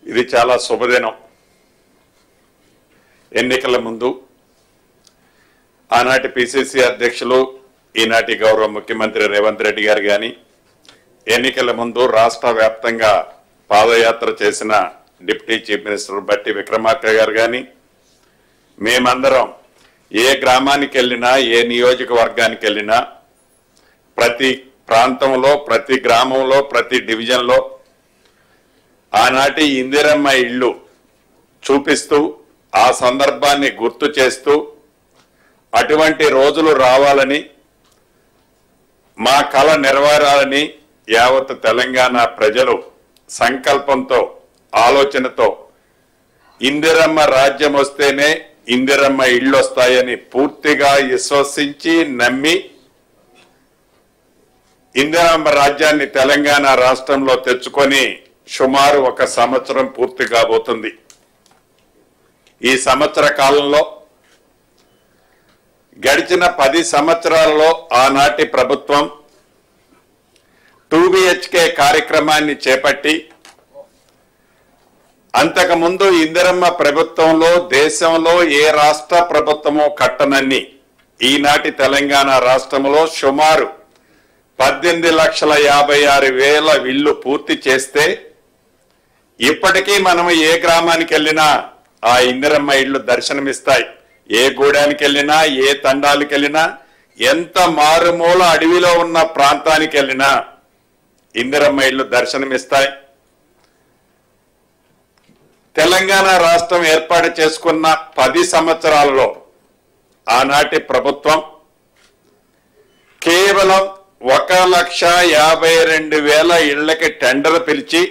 ఇది చాలా శుభదినం. ఎన్నికల ముందు ఆనాటి పిసిసి అధ్యక్షులు ఈనాటి గౌరవ ముఖ్యమంత్రి రేవంత్ రెడ్డి గారు కానీ, ఎన్నికల ముందు రాష్ట్ర వ్యాప్తంగా పాదయాత్ర చేసిన డిప్యూటీ చీఫ్ మినిస్టర్ బట్టి విక్రమార్క గారు కానీ, మేమందరం ఏ గ్రామానికి వెళ్ళినా, ఏ నియోజకవర్గానికి వెళ్ళినా, ప్రతి ప్రాంతంలో, ప్రతి గ్రామంలో, ప్రతి డివిజన్లో ఆనాటి ఇందిరమ్మ ఇళ్ళు చూపిస్తూ, ఆ సందర్భాన్ని గుర్తు చేస్తూ, అటువంటి రోజులు రావాలని, మా కళ నెరవేరాలని యావత్ తెలంగాణ ప్రజలు సంకల్పంతో, ఆలోచనతో ఇందిరమ్మ రాజ్యం వస్తేనే ఇందిరమ్మ ఇళ్ళు వస్తాయని పూర్తిగా విశ్వసించి నమ్మి ఇందిరమ్మ రాజ్యాన్ని తెలంగాణ రాష్ట్రంలో తెచ్చుకొని సుమారు 1 సంవత్సరం పూర్తి కాబోతుంది. ఈ సంవత్సర కాలంలో గడిచిన 10 సంవత్సరాలలో ఆనాటి ప్రభుత్వం 2 BHK కార్యక్రమాన్ని చేపట్టి, అంతకుముందు ఇందిరమ్మ ప్రభుత్వంలో దేశంలో ఏ రాష్ట్ర ప్రభుత్వమో కట్టనన్ని ఈనాటి తెలంగాణ రాష్ట్రంలో సుమారు 18,56,000 ఇళ్ళు పూర్తి చేస్తే, ఇప్పటికీ మనం ఏ గ్రామానికి వెళ్ళినా ఆ ఇందిరమ్మ ఇళ్ళు దర్శనమిస్తాయి. ఏ గూడానికి వెళ్ళినా, ఏ తండాలకు వెళ్ళినా, ఎంత మారుమూల అడవిలో ఉన్న ప్రాంతానికి వెళ్ళినా ఇందిరమ్మ ఇళ్ళు దర్శనమిస్తాయి. తెలంగాణ రాష్ట్రం ఏర్పాటు చేసుకున్న 10 సంవత్సరాలలో ఆనాటి ప్రభుత్వం కేవలం 1,52,000 ఇళ్లకి టెండర్ పిలిచి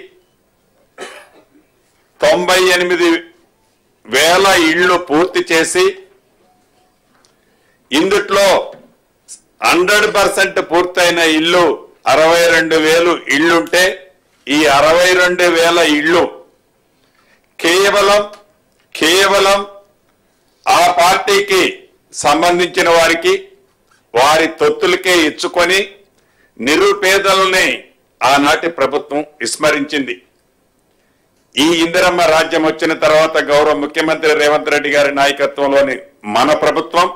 98,000 ఇళ్లు పూర్తి చేసి, ఇందుట్లో 100% పూర్తయిన ఇల్లు 62,000 ఇళ్లుంటే, ఈ 62,000 ఇళ్లు కేవలం ఆ పార్టీకి సంబంధించిన వారికి, వారి తొత్తులకే ఇచ్చుకొని నిరుపేదలని ఆనాటి ప్రభుత్వం విస్మరించింది. ఈ ఇందిరమ్మ రాజ్యం వచ్చిన తర్వాత గౌరవ ముఖ్యమంత్రి రేవంత్ రెడ్డి గారి నాయకత్వంలోని మన ప్రభుత్వం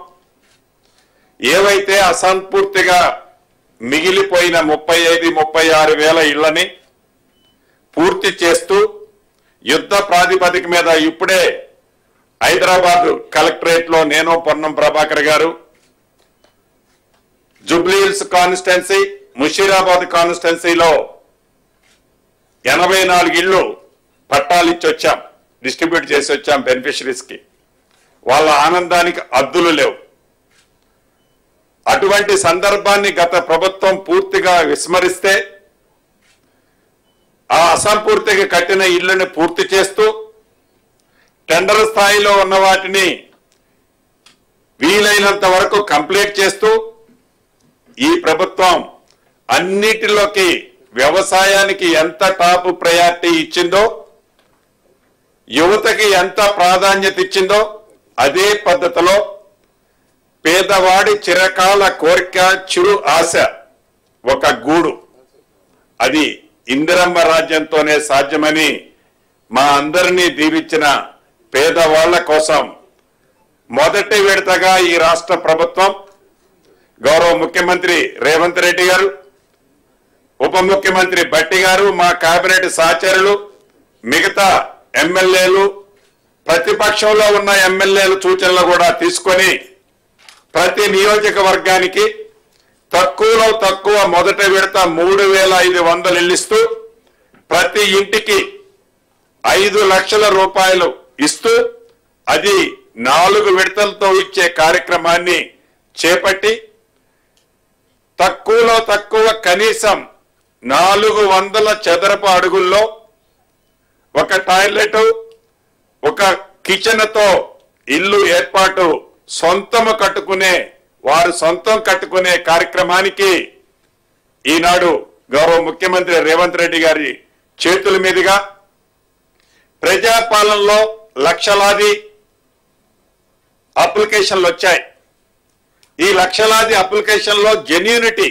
ఏవైతే అసంపూర్తిగా మిగిలిపోయిన 35,000-36,000 ఇళ్లని పూర్తి చేస్తూ, యుద్ధ ప్రాతిపదిక మీద ఇప్పుడే హైదరాబాద్ కలెక్టరేట్ లో నేను, పొన్నం ప్రభాకర్ గారు, జూబ్లీహిల్స్ కాన్స్టిట్యున్సీ, ముషీరాబాద్ కాన్స్టిట్యున్సీలో 84 ఇళ్లు పట్టాలు ఇచ్చి వచ్చాం, డిస్ట్రిబ్యూట్ చేసి వచ్చాం బెనిఫిషరీస్ కి. వాళ్ళ ఆనందానికి అద్దులు లేవు. అటువంటి సందర్భాన్ని గత ప్రభుత్వం పూర్తిగా విస్మరిస్తే, ఆ అసంపూర్తిగా కట్టిన ఇళ్లను పూర్తి చేస్తూ, టెండర్ స్థాయిలో ఉన్న వాటిని వీలైనంత వరకు కంప్లీట్ చేస్తూ, ఈ ప్రభుత్వం అన్నిటిలోకి వ్యవసాయానికి ఎంత టాప్ ప్రయారిటీ ఇచ్చిందో, యువతకి ఎంత ప్రాధాన్యత ఇచ్చిందో, అదే పద్ధతిలో పేదవాడి చిరకాల కోరిక, చిరు ఆశ, ఒక గూడు, అది ఇందిరమ్మ రాజ్యంతోనే సాధ్యమని మా అందరినీ దీవించిన పేదవాళ్ల కోసం మొదటి విడతగా ఈ రాష్ట్ర ప్రభుత్వం, గౌరవ ముఖ్యమంత్రి రేవంత్ రెడ్డి గారు, ఉప ముఖ్యమంత్రి బట్టి గారు, మా కేబినెట్ సహచరులు, మిగతా ఎమ్మెల్యేలు, ప్రతిపక్షంలో ఉన్న ఎమ్మెల్యేలు సూచనలు కూడా తీసుకొని ప్రతి నియోజకవర్గానికి తక్కువలో తక్కువ మొదటి విడత 3,500 ఇళ్ళు ఇస్తూ, ప్రతి ఇంటికి 5 లక్షల రూపాయలు ఇస్తూ, అది 4 విడతలతో ఇచ్చే కార్యక్రమాన్ని చేపట్టి, తక్కువలో తక్కువ కనీసం 400 చదరపు అడుగుల్లో ఒక టాయిలెట్, ఒక కిచెన్ తో ఇల్లు ఏర్పాటు, వారు సొంతం కట్టుకునే కార్యక్రమానికి ఈనాడు గౌరవ ముఖ్యమంత్రి రేవంత్ రెడ్డి గారి చేతుల మీదుగా ప్రజాపాలనలో లక్షలాది అప్లికేషన్లు వచ్చాయి. ఈ లక్షలాది అప్లికేషన్లో జెన్యూనిటీ,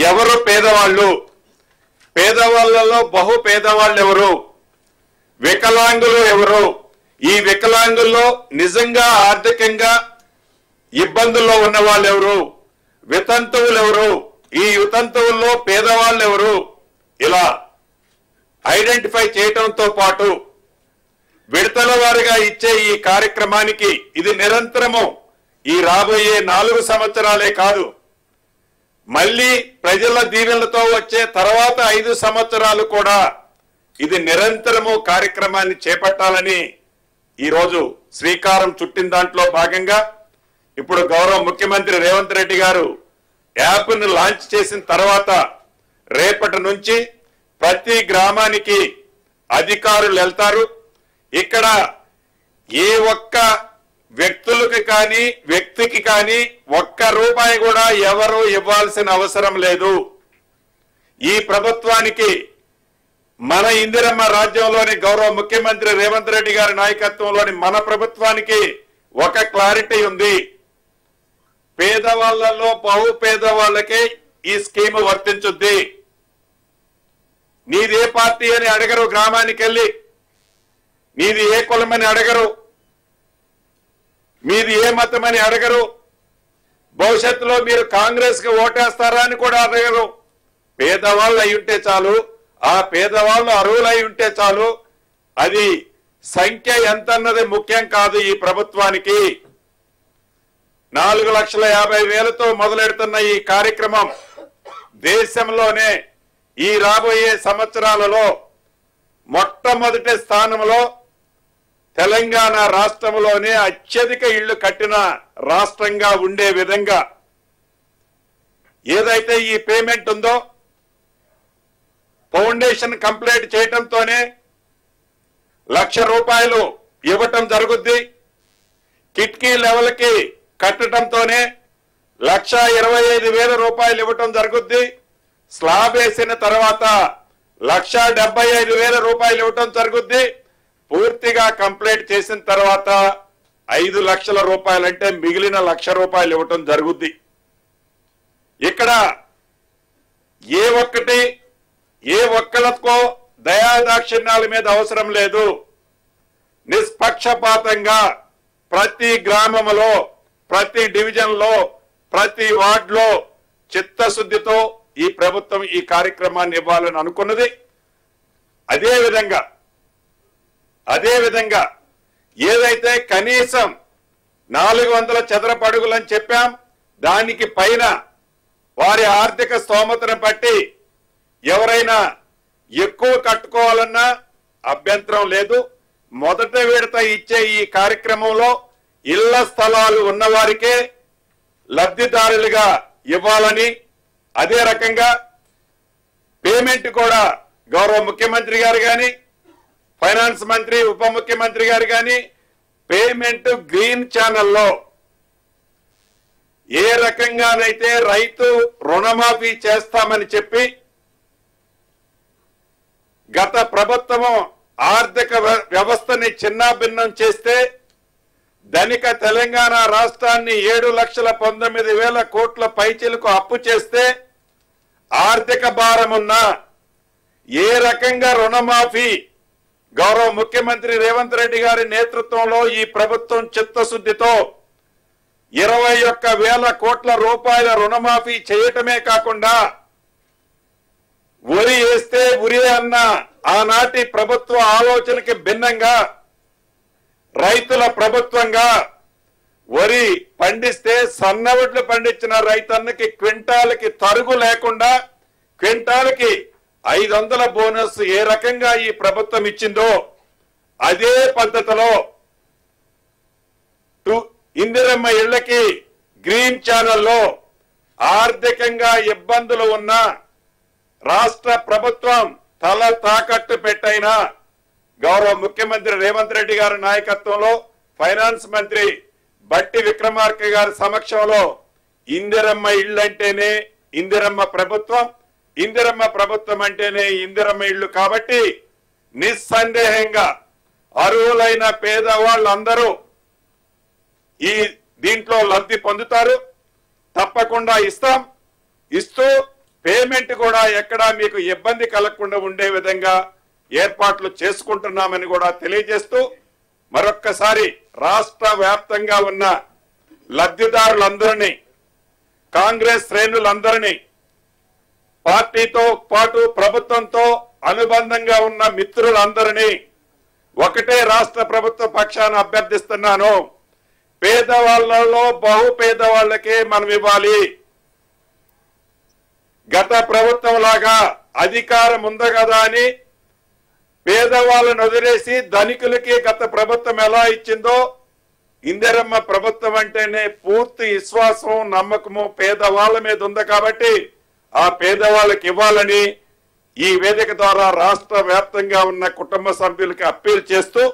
ఎవరు పేదవాళ్ళు, పేదవాళ్లలో బహు పేదవాళ్ళు ఎవరు, వికలాంగులు ఎవరు, ఈ వికలాంగుల్లో నిజంగా ఆర్థికంగా ఇబ్బందుల్లో ఉన్న వాళ్ళు ఎవరు, వితంతువులు ఎవరు, ఈ వితంతువుల్లో పేదవాళ్ళు ఎవరు, ఇలా ఐడెంటిఫై చేయటంతో పాటు విడతల వారిగా ఇచ్చే ఈ కార్యక్రమానికి ఇది నిరంతరము ఈ రాబోయే 4 సంవత్సరాలే కాదు, మళ్ళీ ప్రజల దీవెనలతో వచ్చే తర్వాత 5 సంవత్సరాలు కూడా ఇది నిరంతరము కార్యక్రమాన్ని చేపట్టాలని ఈరోజు శ్రీకారం చుట్టిన దాంట్లో భాగంగా ఇప్పుడు గౌరవ ముఖ్యమంత్రి రేవంత్ రెడ్డి గారు యాప్ను లాంచ్ చేసిన తర్వాత రేపటి నుంచి ప్రతి గ్రామానికి అధికారులు వెళ్తారు. ఇక్కడ ఏ ఒక్క వ్యక్తికి కానీ ఒక్క రూపాయి కూడా ఎవరు ఇవ్వాల్సిన అవసరం లేదు. ఈ ప్రభుత్వానికి మన ఇందిరమ్మ రాజ్యంలోని గౌరవ ముఖ్యమంత్రి రేవంత్ రెడ్డి గారి నాయకత్వంలోని మన ప్రభుత్వానికి ఒక క్లారిటీ ఉంది. పేదవాళ్లలో బహు పేదవాళ్ళకే ఈ స్కీమ్ వర్తించుద్ది. నీదే పార్టీ అని అడగరు, గ్రామానికి వెళ్ళి మీది ఏ కులమని అడగరు, మీది ఏ మతమని అడగరు, భవిష్యత్తులో మీరు కాంగ్రెస్ కి ఓటేస్తారా అని కూడా అడగరు. పేదవాళ్ళు అయి ఉంటే చాలు, ఆ పేదవాళ్ళు అర్హులై ఉంటే చాలు. అది సంఖ్య ఎంత అన్నది ముఖ్యం కాదు. ఈ ప్రభుత్వానికి 4,50,000తో మొదలెడుతున్న ఈ కార్యక్రమం దేశంలోనే ఈ రాబోయే సంవత్సరాలలో మొట్టమొదటి స్థానంలో తెలంగాణ రాష్ట్రంలోనే అత్యధిక ఇళ్లు కట్టిన రాష్ట్రంగా ఉండే విధంగా ఏదైతే ఈ పేమెంట్ ఉందో ఫౌండేషన్ కంప్లీట్ చేయటంతోనే ₹1,00,000 ఇవ్వటం జరుగుద్ది. కిట్కీ లెవెల్ కి కట్టడంతోనే ₹1,25,000 ఇవ్వటం జరుగుద్ది. స్లాబ్ వేసిన తర్వాత ₹1,75,000 ఇవ్వటం జరుగుద్ది. పూర్తిగా కంప్లీట్ చేసిన తర్వాత ₹5 లక్షల అంటే మిగిలిన ₹1,00,000 ఇవ్వటం జరుగుద్ది. ఇక్కడ ఏ ఒక్కలకో దయాదాక్షిణ్యాల మీద అవసరం లేదు. నిష్పక్షపాతంగా ప్రతి గ్రామంలో, ప్రతి డివిజన్ లో, ప్రతి వార్డులో చిత్తశుద్ధితో ఈ ప్రభుత్వం ఈ కార్యక్రమాన్ని ఇవ్వాలని అనుకున్నది. అదే విధంగా ఏదైతే కనీసం 400 చదరపు అడుగులని చెప్పాం, దానికి పైన వారి ఆర్థిక స్తోమతను బట్టి ఎవరైనా ఎక్కువ కట్టుకోవాలన్నా అభ్యంతరం లేదు. మొదటి విడత ఇచ్చే ఈ కార్యక్రమంలో ఇళ్ల స్థలాలు ఉన్నవారికే లబ్ధిదారులుగా ఇవ్వాలని, అదే రకంగా పేమెంట్ కూడా గౌరవ ముఖ్యమంత్రి గారు గాని, ఫైనాన్స్ మంత్రి, ఉప ముఖ్యమంత్రి గారు గాని పేమెంట్ గ్రీన్ ఛానల్లో ఏ రకంగానైతే రైతు రుణమాఫీ చేస్తామని చెప్పి గత ప్రభుత్వం ఆర్థిక వ్యవస్థని చిన్నాభిన్నం చేస్తే ధనిక తెలంగాణ రాష్ట్రాన్ని 7,19,000 కోట్ల పైచిలకు అప్పు చేస్తే ఆర్థిక భారం ఉన్న ఏ రకంగా రుణమాఫీ గౌరవ ముఖ్యమంత్రి రేవంత్ రెడ్డి గారి నేతృత్వంలో ఈ ప్రభుత్వం చిత్తశుద్ధితో 21,000 కోట్ల రూపాయల రుణమాఫీ చేయటమే కాకుండా వరి వేస్తే ఉరి అన్న ఆనాటి ప్రభుత్వ ఆలోచనకి భిన్నంగా రైతుల ప్రభుత్వంగా వరి పండిస్తే సన్నవడ్లు పండించిన రైతన్నకి క్వింటాలకి తరుగు లేకుండా క్వింటాలకి 500 బోనస్ ఏ రకంగా ఈ ప్రభుత్వం ఇచ్చిందో అదే పద్ధతిలో ఇందిరమ్మ ఇళ్లకి గ్రీన్ ఛానల్లో ఆర్థికంగా ఇబ్బందులు ఉన్న రాష్ట్ర ప్రభుత్వం తల తాకట్టు పెట్టైనా గౌరవ ముఖ్యమంత్రి రేవంత్ రెడ్డి గారి నాయకత్వంలో ఫైనాన్స్ మంత్రి బట్టి విక్రమార్క గారి సమక్షంలో ఇందిరమ్మ ఇళ్ళు అంటేనే ఇందిరమ్మ ప్రభుత్వం, ఇందిరమ్మ ప్రభుత్వం అంటేనే ఇందిరమ్మ ఇళ్ళు కాబట్టి నిస్సందేహంగా అర్హులైన పేదవాళ్ళందరూ ఈ దీంట్లో లబ్ధి పొందుతారు. తప్పకుండా ఇస్తూ పేమెంట్ కూడా ఎక్కడా మీకు ఇబ్బంది కలగకుండా ఉండే విధంగా ఏర్పాట్లు చేసుకుంటున్నామని కూడా తెలియజేస్తూ మరొక్కసారి రాష్ట్ర వ్యాప్తంగా ఉన్న లబ్ధిదారులందరినీ, కాంగ్రెస్ శ్రేణులందరినీ, పార్టీతో పాటు ప్రభుత్వంతో అనుబంధంగా ఉన్న మిత్రులందరినీ ఒకటే రాష్ట్ర ప్రభుత్వ పక్షాన అభ్యర్థిస్తున్నాను. పేదవాళ్లలో బహు పేదవాళ్లకే మనం ఇవ్వాలి. గత ప్రభుత్వం లాగా అధికారం ఉంది కదా అని పేదవాళ్ళను వదిలేసి ధనికులకి గత ప్రభుత్వం ఎలా ఇచ్చిందో, ఇందిరమ్మ ప్రభుత్వం అంటేనే పూర్తి విశ్వాసం, నమ్మకము పేదవాళ్ళ మీద ఉంది కాబట్టి ఆ పేదవాళ్ళకి ఇవ్వాలని ఈ వేదిక ద్వారా రాష్ట్ర వ్యాప్తంగా ఉన్న కుటుంబ సభ్యులకి అప్పీల్ చేస్తూ